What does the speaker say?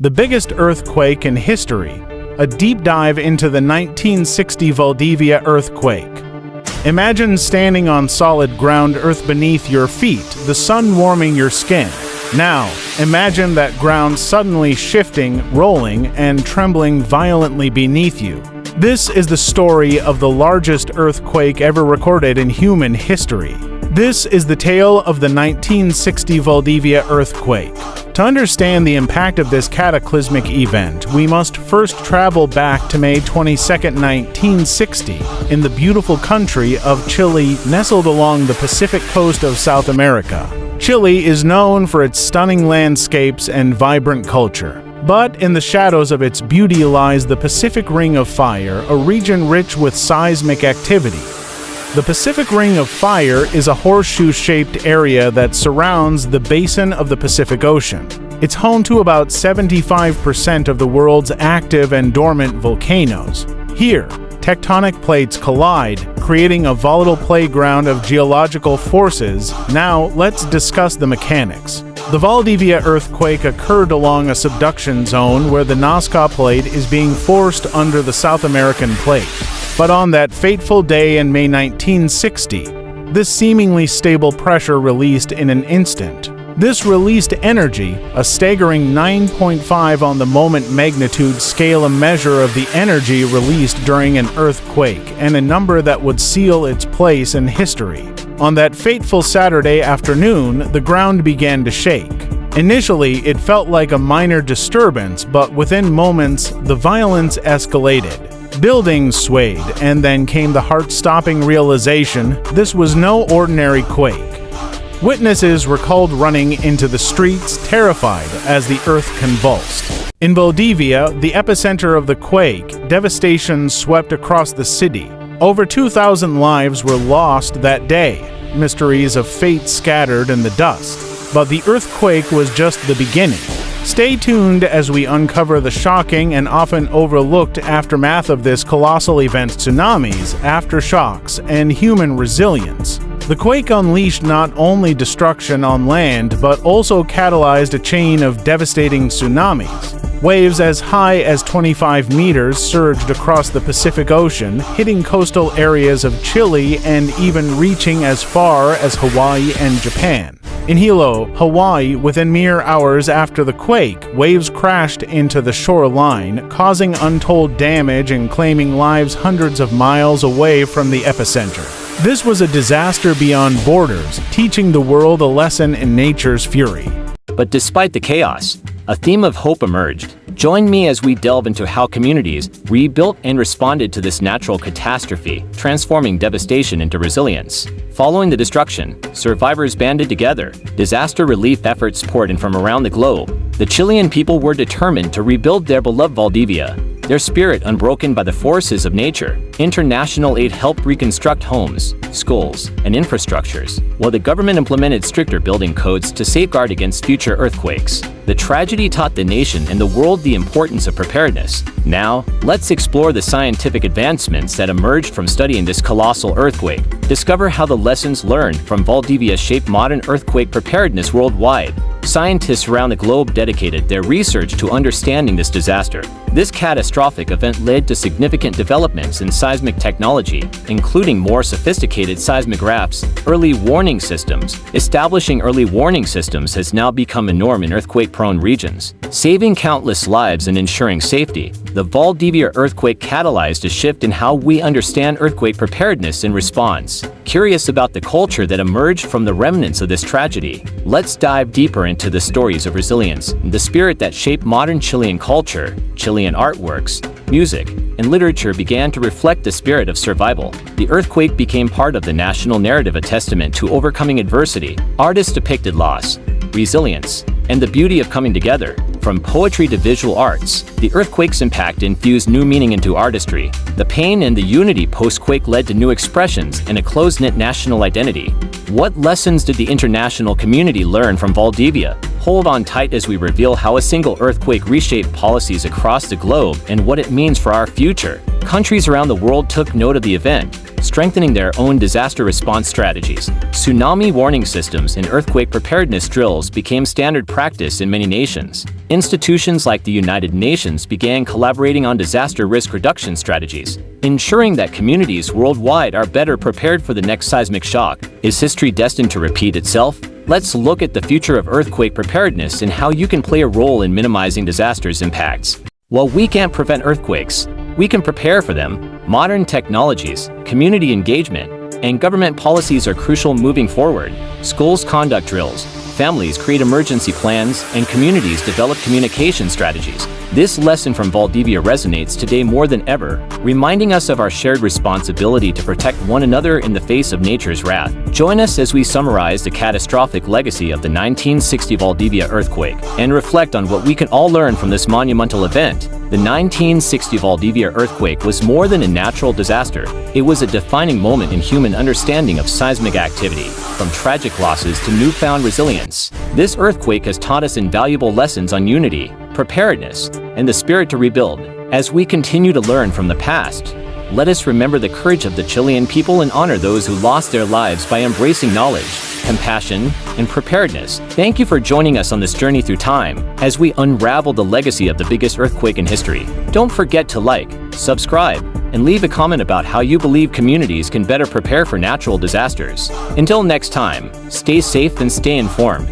The biggest earthquake in history, a deep dive into the 1960 Valdivia earthquake. Imagine standing on solid ground, earth beneath your feet, the sun warming your skin. Now, imagine that ground suddenly shifting, rolling, and trembling violently beneath you. This is the story of the largest earthquake ever recorded in human history. This is the tale of the 1960 Valdivia earthquake. To understand the impact of this cataclysmic event, we must first travel back to May 22, 1960, in the beautiful country of Chile, nestled along the Pacific coast of South America. Chile is known for its stunning landscapes and vibrant culture. But in the shadows of its beauty lies the Pacific Ring of Fire, a region rich with seismic activity. The Pacific Ring of Fire is a horseshoe-shaped area that surrounds the basin of the Pacific Ocean. It's home to about 75% of the world's active and dormant volcanoes. Here, tectonic plates collide, creating a volatile playground of geological forces. Now, let's discuss the mechanics. The Valdivia earthquake occurred along a subduction zone where the Nazca Plate is being forced under the South American plate. But on that fateful day in May 1960, this seemingly stable pressure released in an instant. This released energy, a staggering 9.5 on the moment magnitude scale, a measure of the energy released during an earthquake, and a number that would seal its place in history. On that fateful Saturday afternoon, the ground began to shake. Initially, it felt like a minor disturbance, but within moments, the violence escalated. Buildings swayed, and then came the heart-stopping realization this was no ordinary quake. Witnesses were called running into the streets, terrified as the earth convulsed. In Valdivia, the epicenter of the quake, devastation swept across the city. Over 2,000 lives were lost that day, mysteries of fate scattered in the dust. But the earthquake was just the beginning. Stay tuned as we uncover the shocking and often overlooked aftermath of this colossal event: tsunamis, aftershocks, and human resilience. The quake unleashed not only destruction on land, but also catalyzed a chain of devastating tsunamis. Waves as high as 25 meters surged across the Pacific Ocean, hitting coastal areas of Chile and even reaching as far as Hawaii and Japan. In Hilo, Hawaii, within mere hours after the quake, waves crashed into the shoreline, causing untold damage and claiming lives hundreds of miles away from the epicenter. This was a disaster beyond borders, teaching the world a lesson in nature's fury. But despite the chaos, a theme of hope emerged. Join me as we delve into how communities rebuilt and responded to this natural catastrophe, transforming devastation into resilience. Following the destruction, survivors banded together. Disaster relief efforts poured in from around the globe. The Chilean people were determined to rebuild their beloved Valdivia, their spirit unbroken by the forces of nature. International aid helped reconstruct homes, schools, and infrastructures, while the government implemented stricter building codes to safeguard against future earthquakes. The tragedy taught the nation and the world the importance of preparedness. Now, let's explore the scientific advancements that emerged from studying this colossal earthquake. Discover how the lessons learned from Valdivia shaped modern earthquake preparedness worldwide. Scientists around the globe dedicated their research to understanding this disaster. This catastrophic event led to significant developments in seismic technology, including more sophisticated seismographs, early warning systems. Establishing early warning systems has now become a norm in earthquake-prone regions, saving countless lives and ensuring safety. The Valdivia earthquake catalyzed a shift in how we understand earthquake preparedness and response. Curious about the culture that emerged from the remnants of this tragedy? Let's dive deeper into the stories of resilience, the spirit that shaped modern Chilean culture. Chilean artworks, music, and literature began to reflect the spirit of survival. The earthquake became part of the national narrative, a testament to overcoming adversity. Artists depicted loss, resilience, and the beauty of coming together. From poetry to visual arts, the earthquake's impact infused new meaning into artistry. The pain and the unity post-quake led to new expressions and a close-knit national identity. What lessons did the international community learn from Valdivia? Hold on tight as we reveal how a single earthquake reshaped policies across the globe and what it means for our future. Countries around the world took note of the event, strengthening their own disaster response strategies. Tsunami warning systems and earthquake preparedness drills became standard practice in many nations. Institutions like the United Nations began collaborating on disaster risk reduction strategies, ensuring that communities worldwide are better prepared for the next seismic shock. Is history destined to repeat itself? Let's look at the future of earthquake preparedness and how you can play a role in minimizing disasters' impacts. While we can't prevent earthquakes, we can prepare for them. Modern technologies, community engagement, and government policies are crucial moving forward. Schools conduct drills, families create emergency plans, and communities develop communication strategies. This lesson from Valdivia resonates today more than ever, reminding us of our shared responsibility to protect one another in the face of nature's wrath. Join us as we summarize the catastrophic legacy of the 1960 Valdivia earthquake and reflect on what we can all learn from this monumental event. The 1960 Valdivia earthquake was more than a natural disaster. It was a defining moment in human understanding of seismic activity, from tragic losses to newfound resilience. This earthquake has taught us invaluable lessons on unity, preparedness, and the spirit to rebuild. As we continue to learn from the past, let us remember the courage of the Chilean people and honor those who lost their lives by embracing knowledge, compassion, and preparedness. Thank you for joining us on this journey through time as we unravel the legacy of the biggest earthquake in history. Don't forget to like, subscribe, and leave a comment about how you believe communities can better prepare for natural disasters. Until next time, stay safe and stay informed.